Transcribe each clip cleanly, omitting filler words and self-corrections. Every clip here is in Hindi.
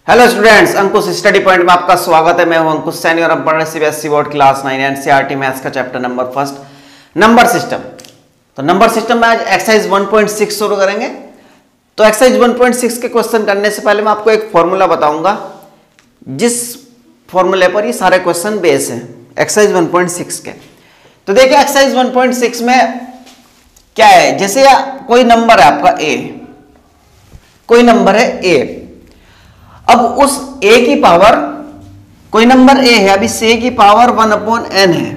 हेलो स्टूडेंट्स, अंकुश स्टडी पॉइंट में आपका स्वागत है। मैं हूं अंकुश सैनी और हम पढ़ रहे CBSE board class 9 NCERT maths का chapter number first number system. तो नंबर सिस्टम में आज एक्सरसाइज 1.6 शुरू करेंगे। तो एक्सरसाइज 1.6 के क्वेश्चन करने से पहले मैं आपको एक फॉर्मूला बताऊंगा जिस फॉर्मूले पर ये सारे क्वेश्चन बेस हैं एक्सरसाइज 1.6 के। तो देखिए एक्सरसाइज 1.6 में क्या है, जैसे कोई नंबर है आपका ए, कोई नंबर है ए। अब उस a की पावर, कोई नंबर a है, अभी c की पावर 1/n है,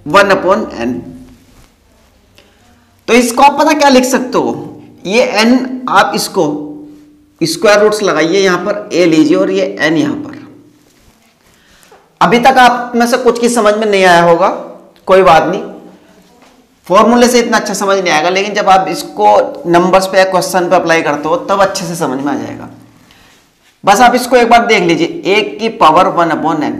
1/n। तो इसको आप पता क्या लिख सकते हो, ये n आप इसको स्क्वायर रूट्स लगाइए, यहां पर a लीजिए और ये n यहां पर। अभी तक आप में से कुछ की समझ में नहीं आया होगा, कोई बात नहीं, फॉर्मूले से इतना अच्छा समझ नहीं आएगा, लेकिन जब आप इसको नंबर्स पे या क्वेश्चन पे अप्लाई करते हो तब अच्छे से समझ में आ जाएगा। बस आप इसको एक बार देख लीजिए, a की पावर 1/n।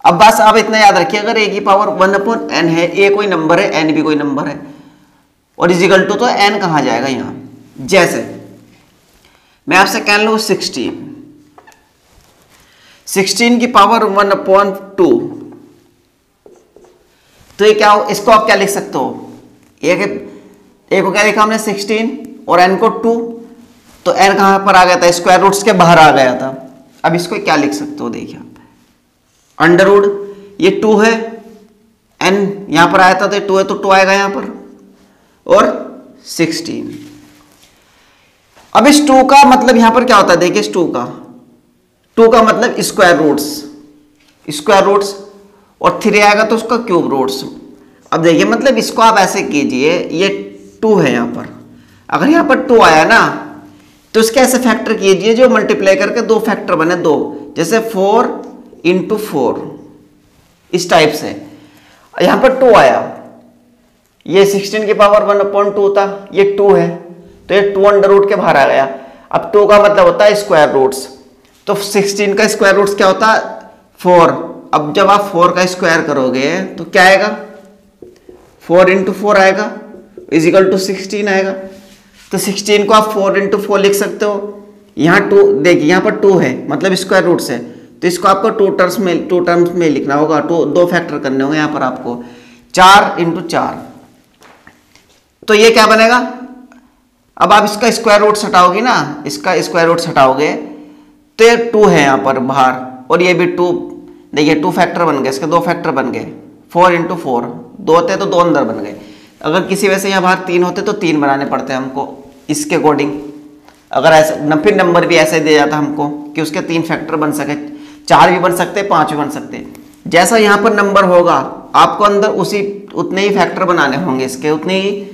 अब बस आप इतना याद रखिए, अगर a की पावर 1/n है, a कोई नंबर है, n भी कोई नंबर है, और इजिकल टू, तो n कहां जाएगा यहां। जैसे मैं आपसे कह लूं 16 की पावर 1/2, तो ये क्या हो, इसको आप क्या लिख सकते हो, a को क्या लिखा हमने 16 और n को 2, तो n कहां पर आ गया था, स्क्वायर रूट्स के बाहर आ गया था। अब इसको क्या लिख सकते हो, देखिए आप अंडर रूट, ये 2 है, n यहां पर आया था तो 2 है तो 2 आएगा यहां पर, और 16। अब इस 2 का मतलब यहां पर क्या होता है, देखिए इस 2 का मतलब स्क्वायर रूट्स, और 3 आएगा तो उसका क्यूब रूट्स। अब देखिए मतलब इसको आप ऐसे कीजिए, ये 2 है यहां पर, अगर यहां पर 2 आया ना तो इसके ऐसे फैक्टर कीजिए जो मल्टीप्लाई करके 2 फैक्टर बने, 2, जैसे 4 × 4, इस टाइप से। यहां पर 2 आया, ये 16 की पावर 1/2 था, ये 2 है तो ये 2 अंडर रूट के बाहर आ गया। अब 2 का मतलब होता है स्क्वायर रूट्स, तो 16 का स्क्वायर रूट्स क्या होता है, 4। अब जब आप 4 का स्क्वायर करोगे तो क्या आएगा, 4 × 4 आएगा, इजिकल टू 16 आएगा। तो 16 को आप 4 × 4 लिख सकते हो। यहाँ 2 देखिए, यहाँ पर 2 है मतलब स्क्वायर रूट्स है, तो इसको आपको 2 टर्म्स में लिखना होगा, 2 फैक्टर करने होंगे यहाँ पर आपको, 4 × 4। तो ये क्या बनेगा, अब आप इसका स्क्वायर रूट हटाओगे ना, इसका स्क्वायर रूट हटाओगे तो ये 2 है यहाँ पर बाहर, और ये भी 2, देखिए 2 फैक्टर बन गए, इसके 2 फैक्टर बन गए, 4 × 4, 2 होते तो 2 अंदर बन गए। अगर किसी वजह से यहाँ बाहर 3 होते तो 3 बनाने पड़ते हैं हमको इसके अकॉर्डिंग। अगर ऐसा फिर नंबर भी ऐसे दे जाता हमको कि उसके 3 फैक्टर बन सके, 4 भी बन सकते, 5 भी बन सकते। जैसा यहाँ पर नंबर होगा आपको अंदर उतने ही फैक्टर बनाने होंगे, इसके उतने ही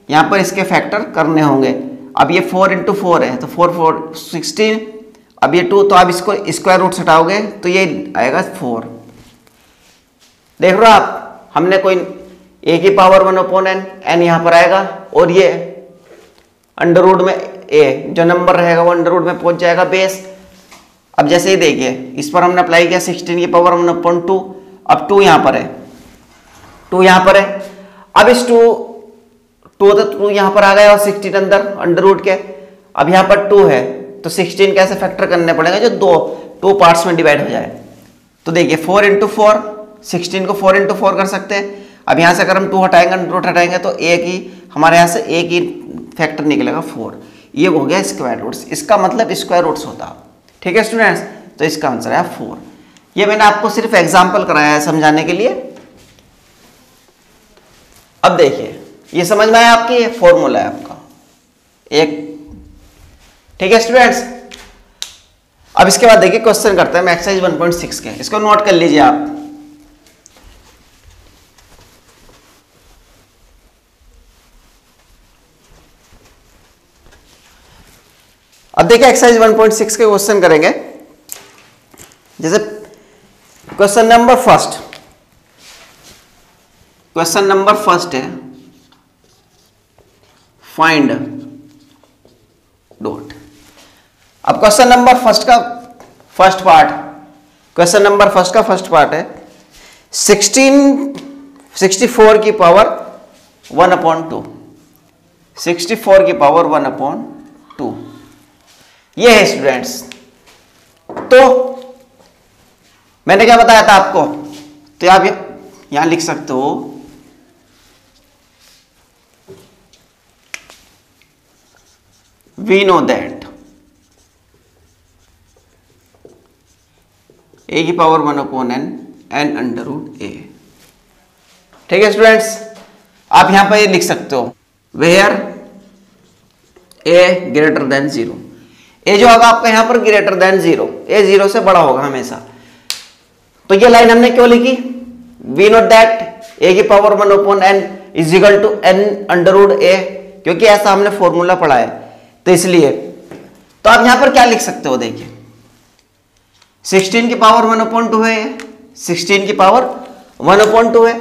यहाँ पर इसके फैक्टर करने होंगे। अब ये 4 × 4 है तो 4 16, अब ये 2, तो आप इसको स्क्वायर रूट हटाओगे तो ये आएगा 4। देख रहे हो आप, हमने कोई a की पावर 1/n, n यहां पर आएगा, और ये अंडर रूट में a जो नंबर रहेगा वो अंडर रूट में पहुंच जाएगा बेस। अब जैसे ही देखिए इस पर हमने अप्लाई किया 16 की पावर 1/2, अब 2 यहां पर है, 2 यहां पर है। अब इस 2 यहां पर आ गया और 16 अंदर अंडर रूट के। अब यहां पर 2 है तो 16 कैसे फैक्टर करने पड़ेगा जो 2 पार्ट्स में डिवाइड हो जाए। तो देखिए 4 × 4, 16 को 4 × 4 कर सकते हैं। अब यहाँ से अगर हम 2 हटाएंगे, अंडर रूट हटाएंगे तो हमारे यहाँ से एक ही फैक्टर निकलेगा 4। ये हो गया स्क्वायर रूट्स, इसका मतलब स्क्वायर रूट्स होता। ठीक है स्टूडेंट्स, तो इसका आंसर है 4। ये मैंने आपको सिर्फ एग्जांपल कराया है समझाने के लिए। अब देखिए ये समझ में आया, आपकी ये फॉर्मूला है आपका एक। ठीक है स्टूडेंट्स, अब इसके बाद देखिए क्वेश्चन करते हैं हम एक्सरसाइज 1.6 के, इसको नोट कर लीजिए आप। अब देखिए एक्सरसाइज 1.6 के क्वेश्चन करेंगे। जैसे क्वेश्चन नंबर फर्स्ट है, फाइंड डॉट। अब क्वेश्चन नंबर फर्स्ट का फर्स्ट पार्ट है 64 की पावर 1/2, 64 की पावर 1/2 ये है स्टूडेंट्स। तो मैंने क्या बताया था आपको, तो आप यहां लिख सकते हो वी नो दैट ए की power 1/n n under root a. ठीक है स्टूडेंट्स, आप यहां पर ये लिख सकते हो वेयर ए ग्रेटर देन 0। ए जो होगा आपका यहां पर ग्रेटर देन 0, ए 0 से बड़ा होगा हमेशा। तो ये लाइन हमने क्यों लिखी, वी नोट दैट ए की power 1/n is equal to n under root a, क्योंकि ऐसा हमने फॉर्मूला पढ़ा है, तो इसलिए। तो आप यहां पर क्या लिख सकते हो, देखिए 16 की पावर 1/2 है, 16 की पावर 1/2 है।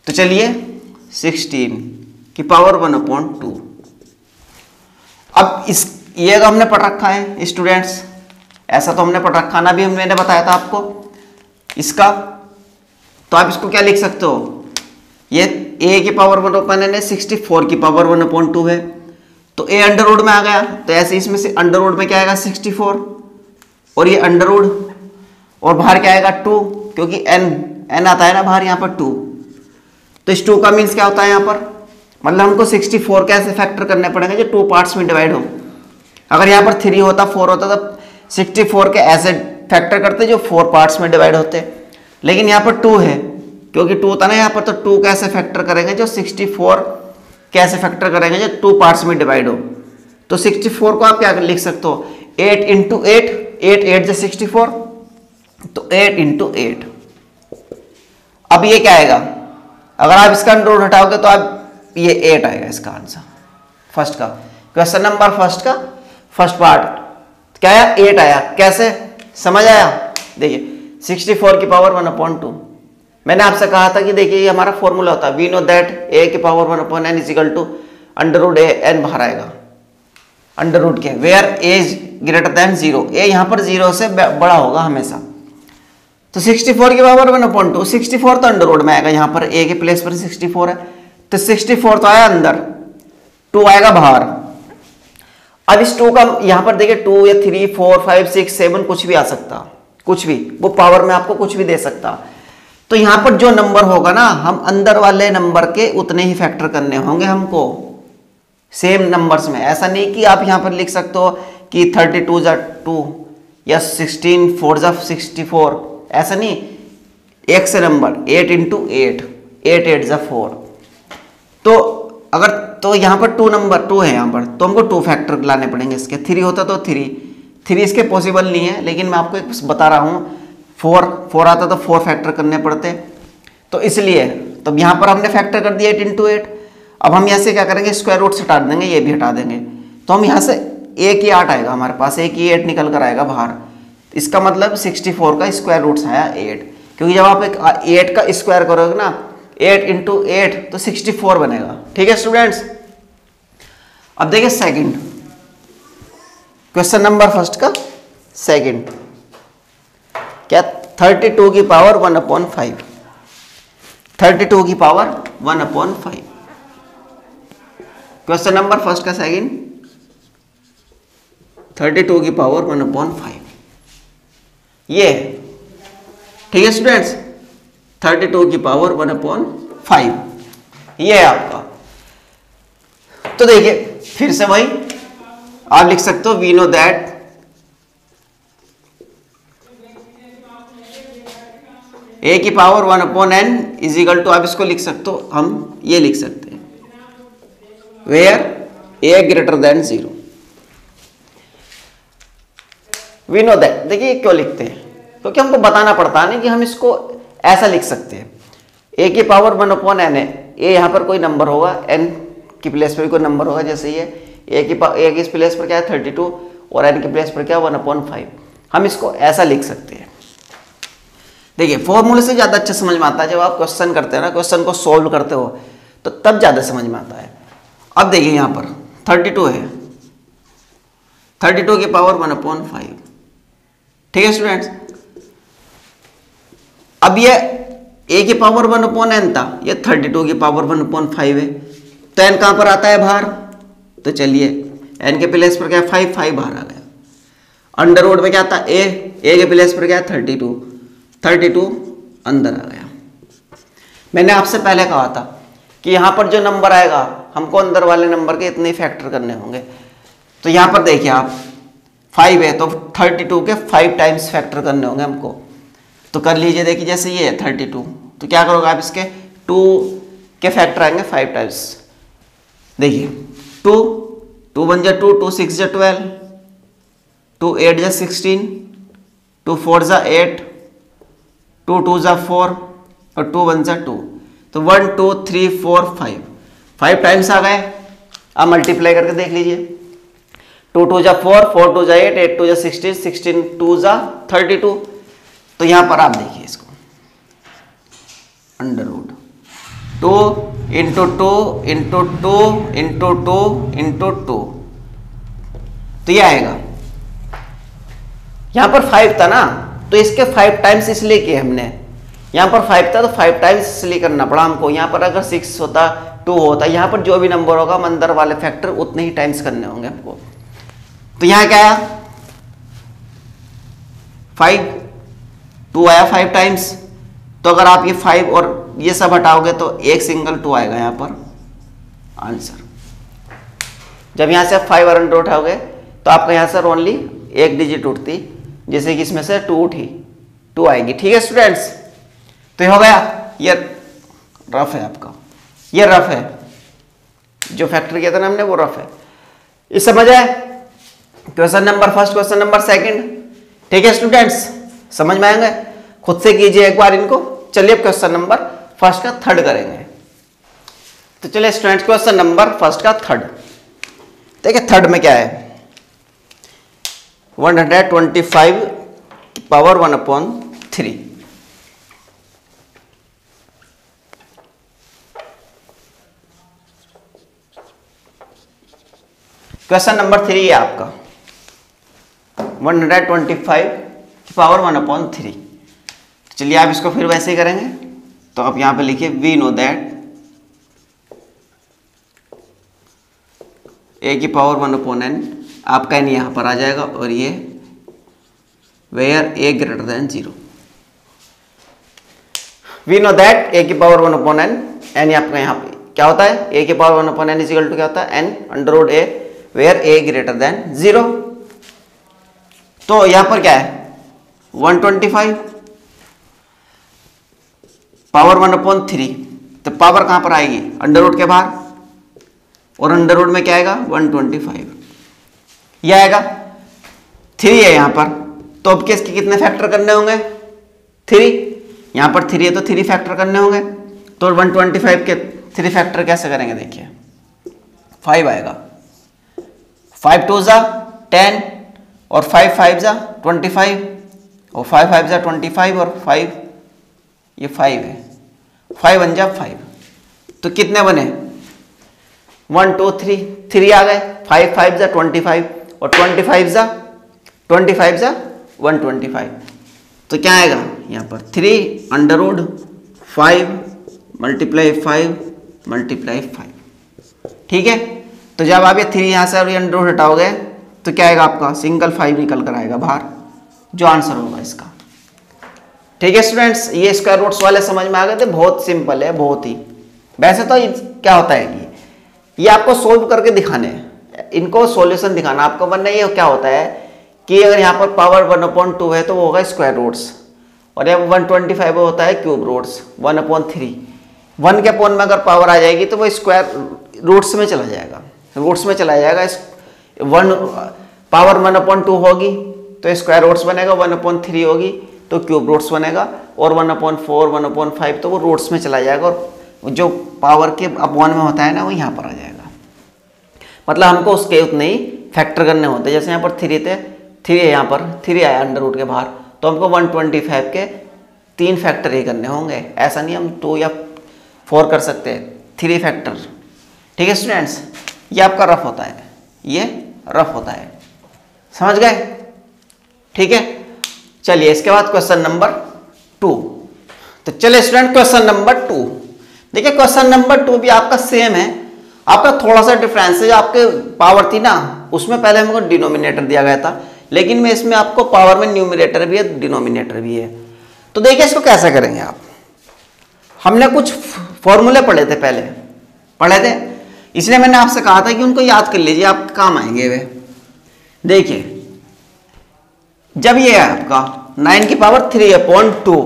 तो चलिए 16 की पावर 1/2। अब इस ये तो हमने पढ़ रखा है स्टूडेंट्स, ऐसा तो हमने पढ़ रखा ना, भी मैंने बताया था आपको इसका। तो आप इसको क्या लिख सकते हो, ये a की पावर 1/n है, 64 की पावर 1/2 है, तो a अंडर रूट में आ गया। तो ऐसे इसमें से अंडर रूट में क्या आएगा 64, और ये अंडर रूट, और बाहर क्या आएगा 2, क्योंकि n आता है ना बाहर यहाँ पर 2। तो इस 2 का मीन्स क्या होता है यहाँ पर, मतलब हमको 64 कैसे फैक्टर करने पड़ेंगे जो 2 पार्ट्स में डिवाइड हो। अगर यहाँ पर 3 होता 4 होता तो 64 के ऐसे फैक्टर करते जो 4 पार्ट्स में डिवाइड होते, लेकिन यहाँ पर 2 है, क्योंकि 2 था ना यहाँ पर, तो 2 कैसे फैक्टर करेंगे जो 64 कैसे फैक्टर करेंगे जो 2 पार्ट्स में डिवाइड हो। तो 64 को आप क्या लिख सकते हो, 8 इंटू 8, 8 8 जो 64, तो 8 इंटू 8। अब ये क्या आएगा, अगर आप इसका अंडर रूट हटाओगे तो आप ये 8 आएगा इसका आंसर, फर्स्ट का क्वेश्चन नंबर फर्स्ट का फर्स्ट पार्ट क्या आया, 8 आया। कैसे समझ आया, देखिए 64 की पावर 1/2। मैंने आपसे कहा था कि देखिए ये हमारा फॉर्मूला होता है, वी नो दैट ए की power 1/n is equal to under root a, n बाहर आएगा अंडर रूट के, where a is greater than 0, a यहां पर 0 से बड़ा होगा हमेशा। तो 64 की पावर 1/2, 64 तो अंडर रूट में आएगा, यहां पर ए के प्लेस पर 64 है, तो 64 तो आया अंदर, 2 आएगा बाहर। अब इस 2 का यहां पर देखिए 2 या 3 4 5 6 7 कुछ भी आ सकता, कुछ भी, वो पावर में आपको कुछ भी दे सकता। तो यहां पर जो नंबर होगा ना, हम अंदर वाले नंबर के उतने ही फैक्टर करने होंगे हमको सेम नंबर्स में। ऐसा नहीं कि आप यहां पर लिख सकते हो कि 32 जा 2 या 16 4 जा 64, ऐसा नहीं, एक से नंबर 8 इंटू 8, 8 8 जा 4। तो अगर तो यहाँ पर 2 नंबर 2 है यहाँ पर, तो हमको 2 फैक्टर लाने पड़ेंगे इसके। 3 होता तो 3 इसके पॉसिबल नहीं है, लेकिन मैं आपको एक बता रहा हूँ, 4 आता तो 4 फैक्टर करने पड़ते, तो इसलिए तो यहाँ पर हमने फैक्टर कर दिया 8 इंटू 8। अब हम यहाँ से क्या करेंगे, स्क्वायर रूट हटा देंगे, ये भी हटा देंगे, तो हम यहाँ से 1 की 8 आएगा हमारे पास, 1 की 8 निकल कर आएगा बाहर। इसका मतलब 64 का स्क्वायर रूट आया 8, क्योंकि जब आप एक 8 का स्क्वायर करोगे ना, 8 इंटू 8 तो 64 बनेगा। ठीक है स्टूडेंट्स, अब देखिए सेकंड क्वेश्चन नंबर फर्स्ट का सेकंड क्या, 32 की पावर 1/5, 32 की पावर 1/5। क्वेश्चन नंबर फर्स्ट का सेकंड 32 की पावर 1/5 ये, ठीक है स्टूडेंट्स, 32 की पावर 1/5 ये है आपका। तो देखिए फिर से वही आप लिख सकते हो, वी नो दैट ए की power 1/n is equal to, आप इसको लिख सकते हो, हम ये लिख सकते हैं where a greater than 0। We know that, देखिए क्यों लिखते हैं, क्योंकि हमको बताना पड़ता है ना कि हम इसको ऐसा लिख सकते हैं, ए की पावर 1/n है, ए यहाँ पर कोई नंबर होगा, n की प्लेस पर कोई नंबर होगा, जैसे ये ए की इस प्लेस पर क्या है 32 और n की प्लेस पर क्या 1/5, हम इसको ऐसा लिख सकते हैं। देखिए फॉर्मूले से ज़्यादा अच्छा समझ में आता है जब आप क्वेश्चन करते हैं ना, क्वेश्चन को सोल्व करते हो तो तब ज़्यादा समझ में आता है। अब देखिए यहाँ पर 32 है, 32 की पावर 1/5, ठीक है स्टूडेंट्स। अब ये ए की पावर 1/n था, ये 32 की पावर 1/5 है, तो n कहाँ पर आता है बाहर, तो चलिए n के प्लेस पर क्या 5 बाहर आ गया। अंडर रूट में क्या था, ए के प्लेस पर क्या है 32, 32 अंदर आ गया। मैंने आपसे पहले कहा था कि यहाँ पर जो नंबर आएगा हमको अंदर वाले नंबर के इतने फैक्टर करने होंगे। तो यहाँ पर देखिए आप 5 है तो 32 के 5 टाइम्स फैक्टर करने होंगे हमको। तो कर लीजिए, देखिए जैसे ये है 32 तो क्या करोगे आप, इसके 2 के फैक्टर आएंगे 5 टाइम्स। देखिए 2 2 1 जा 2, 2 6 जा 12, 2 8 जा 16, 2 4 जा 8, 2 2 जा 4 और 2 1 जा 2। तो 1 2 3 4 5 टाइम्स आ गए। अब मल्टीप्लाई करके देख लीजिए, 2 2 जा 4, 4 2 जा 8, 8 2 जा 16, 16 2 जा 32। तो यहां पर आप देखिए इसको under root 2 into 2 into 2 into 2 into 2, तो ये आएगा। यहां पर 5 था ना तो इसके 5 टाइम्स इसलिए किए हमने, यहां पर 5 था तो 5 टाइम्स इसलिए करना पड़ा हमको। यहां पर अगर 6 होता 2 होता, यहां पर जो भी नंबर होगा हम अंदर वाले फैक्टर उतने ही टाइम्स करने होंगे हमको। तो यहां क्या आया 5, 2 आया 5 टाइम्स। तो अगर आप ये 5 और ये सब हटाओगे तो एक सिंगल 2 आएगा यहां पर आंसर। जब यहां से आप 5 और अंडर उठाओगे तो आपका यहां से ओनली एक डिजिट उठती, जैसे कि इसमें से 2 उठी, 2 आएगी। ठीक है स्टूडेंट्स, तो ये हो गया। ये रफ है आपका, ये रफ है, जो फैक्टर किया था ना हमने वो रफ है। ये समझ आए? Question number first, question number second. ठीक है स्टूडेंट्स, समझ में आएंगे? खुद से कीजिए एक बार इनको। चलिए अब क्वेश्चन नंबर फर्स्ट का थर्ड करेंगे। तो चलिए स्टूडेंट्स क्वेश्चन नंबर फर्स्ट का थर्ड देखिए। थर्ड में क्या है, 125 पावर 1/3। क्वेश्चन नंबर 3 है आपका 125 पावर 1/3। चलिए आप इसको फिर वैसे ही करेंगे। तो आप यहां पे लिखिए वी नो दैट ए की पावर 1/n, आपका n यहां पर आ जाएगा और ये where a greater than 0। We know that a की पावर 1/n, n आपका यहां पे क्या होता है, ए की power 1/n is equal to क्या होता है n under root a where a greater than 0। तो यहां पर क्या है 125 पावर 1/3। तो पावर कहां पर आएगी, अंडर रूट के बाहर, और अंडर रूट में क्या आएगा 125, यह आएगा 3 है यहां पर। तो अब किसके कितने फैक्टर करने होंगे 3, यहां पर 3 है तो 3 फैक्टर करने होंगे। तो 125 के 3 फैक्टर कैसे करेंगे, देखिए 5 आएगा, 5 2 जा 10 और 5 5 जा 25 और 5 5 जा 25 और 5 ये 5 है, 5 1 जा 5। तो कितने बने 1 2 3, 3 आ गए, 5 5 जा 25 और 25 जा 125। तो क्या आएगा यहाँ पर 3 अंडर रूट 5 मल्टीप्लाई 5 मल्टीप्लाई 5। ठीक है, तो जब आप ये 3 यहाँ से अंडर रूट हटाओगे तो क्या आएगा आपका सिंगल 5 निकल कर आएगा बाहर, जो आंसर होगा इसका। ठीक है स्टूडेंट्स, ये स्क्वायर रूट्स वाले समझ में आ गए थे, बहुत सिंपल है बहुत ही। वैसे तो क्या होता है कि ये आपको सोल्व करके दिखाने हैं, इनको सॉल्यूशन दिखाना आपको, वरना ये क्या होता है कि अगर यहाँ पर पावर 1/2 है तो वो होगा स्क्वायर रूट्स, और यहाँ 125 होता है क्यूब रूट्स 1/3। 1 के अपॉन में अगर पावर आ जाएगी तो वो स्क्वायर रूट्स में चला जाएगा, रूट्स में चला जाएगा। 1 पावर 1/2 होगी तो स्क्वायर रूट्स बनेगा, 1/3 होगी तो क्यूब रूट्स बनेगा, और 1/4 1/5 तो वो रूट्स में चला जाएगा, और जो पावर के अपॉन में होता है ना वो यहाँ पर आ जाएगा। मतलब हमको उसके उतने ही फैक्टर करने होते हैं। जैसे यहाँ पर 3 थे, 3 है यहाँ पर, 3 आया अंडर रूट के बाहर, तो हमको 125 के 3 फैक्टर ही करने होंगे। ऐसा नहीं हम 2 या 4 कर सकते, 3 फैक्टर। ठीक है स्टूडेंट्स, ये आपका रफ होता है, ये रफ होता है, समझ गए? ठीक है, चलिए इसके बाद क्वेश्चन नंबर 2। तो चलिए स्टूडेंट क्वेश्चन नंबर 2 देखिए। क्वेश्चन नंबर 2 भी आपका सेम है, आपका थोड़ा सा डिफरेंस है। जो आपके पावर थी ना उसमें पहले हमको डिनोमिनेटर दिया गया था, लेकिन मैं इसमें आपको पावर में न्यूमरेटर भी है डिनोमिनेटर भी है। तो देखिए इसको कैसे करेंगे आप। हमने कुछ फॉर्मूले पढ़े थे पहले, पढ़े थे, इसलिए मैंने आपसे कहा था कि उनको याद कर लीजिए, आपके काम आएंगे वे। देखिए जब ये है आपका 9 की पावर 3/2,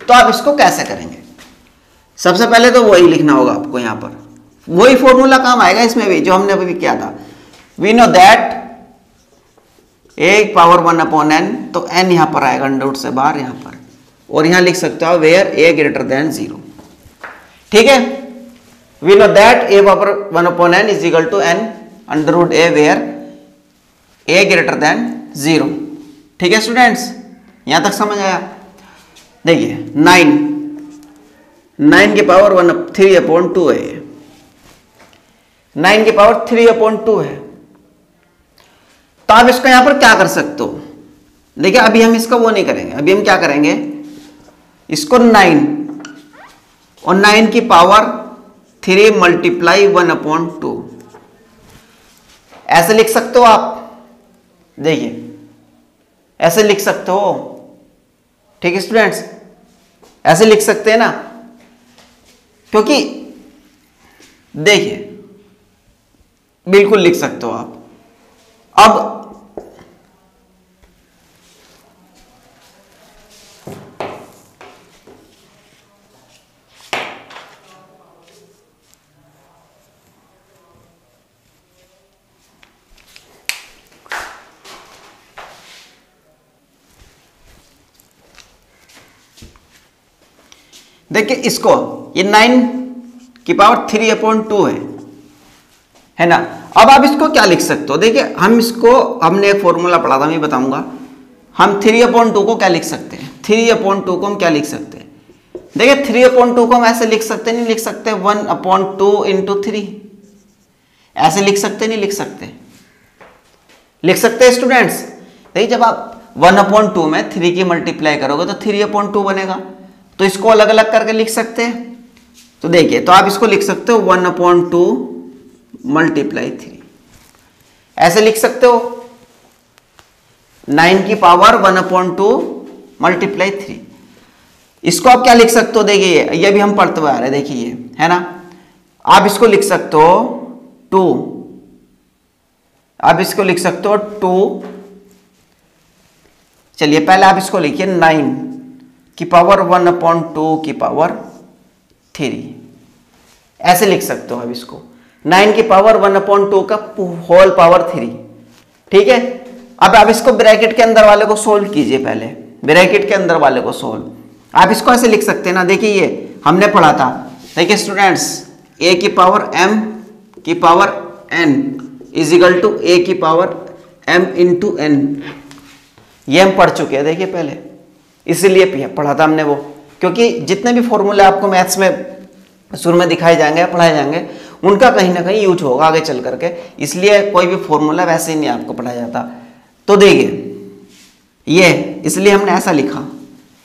तो आप इसको कैसे करेंगे। सबसे पहले तो वही लिखना होगा आपको, यहां पर वही फॉर्मूला काम आएगा इसमें भी जो हमने अभी किया था। We know that a power 1/n, तो n यहां पर आएगा अंडर रूट से बाहर यहां पर, और यहां लिख सकते हो वेयर a ग्रेटर देन 0। ठीक है, we know that a power 1/n is equal to n under root a where a greater than 0। ठीक है स्टूडेंट्स, यहां तक समझ आया। देखिए 9 की पावर 3/2 है, 9 की पावर 3/2 है। तो आप इसको यहां पर क्या कर सकते हो। देखिए अभी हम इसका वो नहीं करेंगे, अभी हम क्या करेंगे, इसको 9 और 9 की पावर 3 मल्टीप्लाई 1/2 ऐसे लिख सकते हो आप। देखिए ऐसे लिख सकते हो, ठीक है स्टूडेंट्स, ऐसे लिख सकते हैं ना, क्योंकि देखिए बिल्कुल लिख सकते हो आप। अब देखिए इसको, ये 9 की पावर 3/2 है ना। अब आप इसको क्या लिख सकते हो। देखिए हम इसको, हमने एक फॉर्मूला पढ़ा था, मैं बताऊंगा। हम 3/2 को क्या लिख सकते हैं, 3/2 को हम क्या लिख सकते हैं। देखिए 3/2 को हम ऐसे लिख सकते, नहीं लिख सकते 1/2 × 3, ऐसे लिख सकते नहीं लिख सकते, लिख सकते हैं स्टूडेंट्स। देखिए जब आप 1/2 में 3 की मल्टीप्लाई करोगे तो 3/2 बनेगा, तो इसको अलग अलग करके लिख सकते हैं। तो देखिए, तो आप इसको लिख सकते हो 1/2 मल्टीप्लाई 3, ऐसे लिख सकते हो। 9 की पावर 1/2 मल्टीप्लाई 3, इसको आप क्या लिख सकते हो। देखिए ये भी हम पढ़ते हुए आ रहे हैं, देखिए ये है ना। आप इसको लिख सकते हो 2, आप इसको लिख सकते हो 2। चलिए पहले आप इसको लिखिए 9 की पावर 1/2 की पावर 3, ऐसे लिख सकते हो आप इसको। 9 की पावर 1/2 का होल पावर 3। ठीक है, अब आप इसको ब्रैकेट के अंदर वाले को सोल्व कीजिए। पहले ब्रैकेट के अंदर वाले को सोल्व, आप इसको ऐसे लिख सकते हैं ना। देखिए ये हमने पढ़ा था, देखिए स्टूडेंट्स, a की पावर m की power n is equal to a की पावर m × n, ये हम पढ़ चुके हैं देखिए पहले, इसीलिए पढ़ा था हमने वो। क्योंकि जितने भी फॉर्मूले आपको मैथ्स में शुरू में दिखाए जाएंगे, पढ़ाए जाएंगे, उनका कहीं ना कहीं यूज होगा आगे चल करके, इसलिए कोई भी फॉर्मूला वैसे ही नहीं आपको पढ़ाया जाता। तो देखिए ये इसलिए हमने ऐसा लिखा,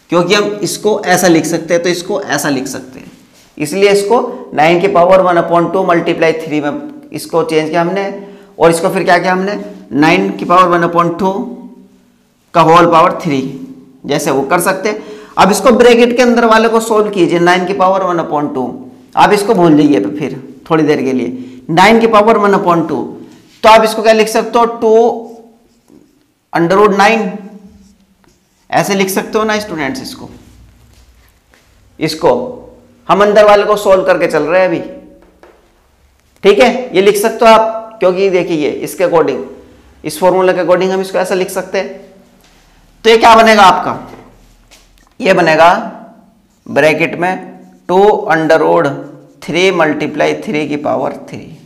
क्योंकि हम इसको ऐसा लिख सकते हैं तो इसको ऐसा लिख सकते हैं, इसलिए इसको 9 की पावर 1/2 मल्टीप्लाई 3 में इसको चेंज किया हमने, और इसको फिर क्या किया हमने 9 की पावर 1/2 का होल पावर 3, जैसे वो कर सकते हैं। अब इसको ब्रैकेट के अंदर वाले को सोल्व कीजिए, 9 की पावर 1/2, आप इसको भूल जाइए फिर थोड़ी देर के लिए, 9 की पावर 1/2, तो आप इसको क्या लिख सकते हो 2√9, ऐसे लिख सकते हो ना स्टूडेंट्स। इसको हम अंदर वाले को सोल्व करके चल रहे हैं अभी, ठीक है, ये लिख सकते हो आप, क्योंकि देखिए इसके अकॉर्डिंग, इस फॉर्मूला के अकॉर्डिंग हम इसको ऐसा लिख सकते हैं। तो ये क्या बनेगा आपका, ये बनेगा ब्रैकेट में 2√3 मल्टीप्लाई 3 की पावर 3,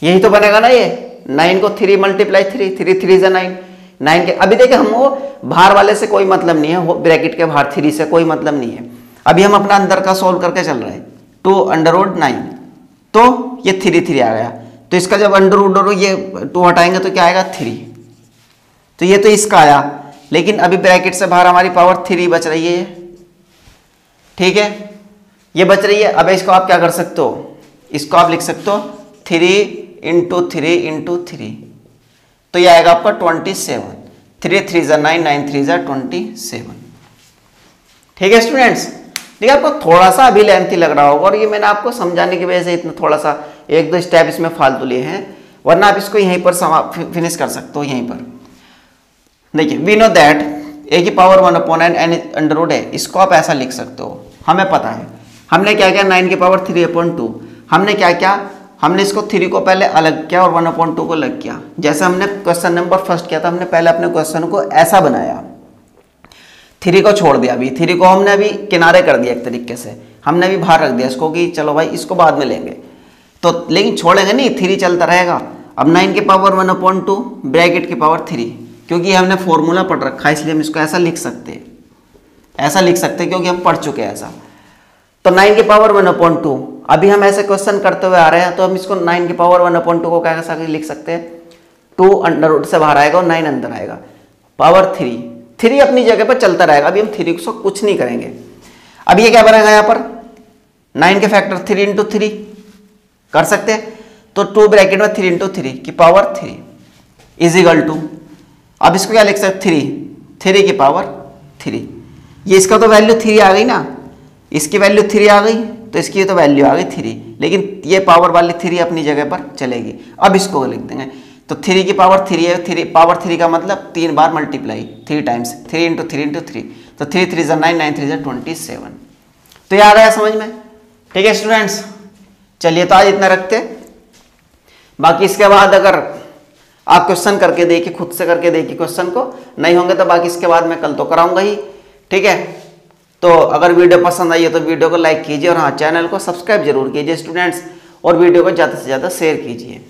यही तो बनेगा ना। ये 9 को 3 मल्टीप्लाई 3, 3 3 से 9, 9 के, अभी देखिए हम वो बाहर वाले से कोई मतलब नहीं है, ब्रैकेट के बाहर 3 से कोई मतलब नहीं है, अभी हम अपना अंदर का सोल्व करके चल रहे हैं। 2√9, तो ये 3 3 आ गया, तो इसका जब अंडर ये 2 हटाएंगे तो क्या आएगा 3, तो ये तो इसका आया, लेकिन अभी ब्रैकेट से बाहर हमारी पावर 3 बच रही है, ठीक है, ये बच रही है। अब इसको आप क्या कर सकते हो, इसको आप लिख सकते हो 3 × 3 × 3, तो तो ये आएगा आपका 27। 3 3 जा 9, 9 3 जा 27। ठीक है स्टूडेंट्स, देखिए आपको थोड़ा सा अभी लेंथी लग रहा होगा और ये मैंने आपको समझाने की वजह से इतना थोड़ा सा 1-2 स्टेप इसमें फालतू लिए हैं, वरना आप इसको यहीं पर फिनिश कर सकते हो। यहीं पर देखिए, वी नो दैट a की पावर 1/n n है, इसको आप ऐसा लिख सकते हो। हमें पता है हमने क्या किया, 9 की पावर 3/2। हमने क्या किया, हमने इसको 3 को पहले अलग किया और 1/2 को अलग किया। जैसे हमने क्वेश्चन नंबर फर्स्ट किया था, हमने पहले अपने क्वेश्चन को ऐसा बनाया, 3 को छोड़ दिया। अभी 3 को हमने अभी किनारे कर दिया एक तरीके से, हमने अभी बाहर रख दिया इसको कि चलो भाई इसको बाद में लेंगे, तो लेकिन छोड़ेंगे नहीं, 3 चलता रहेगा। अब 9 की पावर 1/2 ब्रैकेट की पावर 3, क्योंकि हमने फॉर्मूला पढ़ रखा है इसलिए हम इसको ऐसा लिख सकते हैं, ऐसा लिख सकते हैं क्योंकि हम पढ़ चुके हैं ऐसा। तो 9 की पावर 1/2, अभी हम ऐसे क्वेश्चन करते हुए आ रहे हैं, तो हम इसको 9 की पावर 1/2 को कैसा लिख सकते हैं, 2 अंडर से बाहर आएगा और 9 अंदर आएगा, पावर 3 अपनी जगह पर चलता रहेगा। अभी हम 3 को कुछ नहीं करेंगे। अब ये क्या बनेगा, यहाँ पर 9 के फैक्टर 3 × 3 कर सकते हैं, तो 2 ब्रैकेट में 3 × 3 की पावर 3 इजिकल टू, अब इसको क्या लिख सकते, 3 की पावर 3। ये इसका तो वैल्यू 3 आ गई ना, इसकी वैल्यू 3 आ गई, तो इसकी तो वैल्यू आ गई 3, लेकिन ये पावर वाली 3 अपनी जगह पर चलेगी। अब इसको लिख देंगे, तो 3 की पावर 3 है, 3 पावर 3 का मतलब 3 बार मल्टीप्लाई, 3 टाइम्स, 3 × 3 × 3, तो 3 3 जा 9, 9 3 जा 27। तो ये आ गया समझ में। ठीक है स्टूडेंट्स, चलिए तो आज इतना रखते, बाकी इसके बाद अगर आप क्वेश्चन करके देखिए, खुद से करके देखिए क्वेश्चन को, नहीं होंगे तो बाकी इसके बाद मैं कल तो कराऊंगा ही। ठीक है, तो अगर वीडियो पसंद आई है तो वीडियो को लाइक कीजिए और हाँ, चैनल को सब्सक्राइब जरूर कीजिए स्टूडेंट्स, और वीडियो को ज़्यादा से ज़्यादा शेयर कीजिए।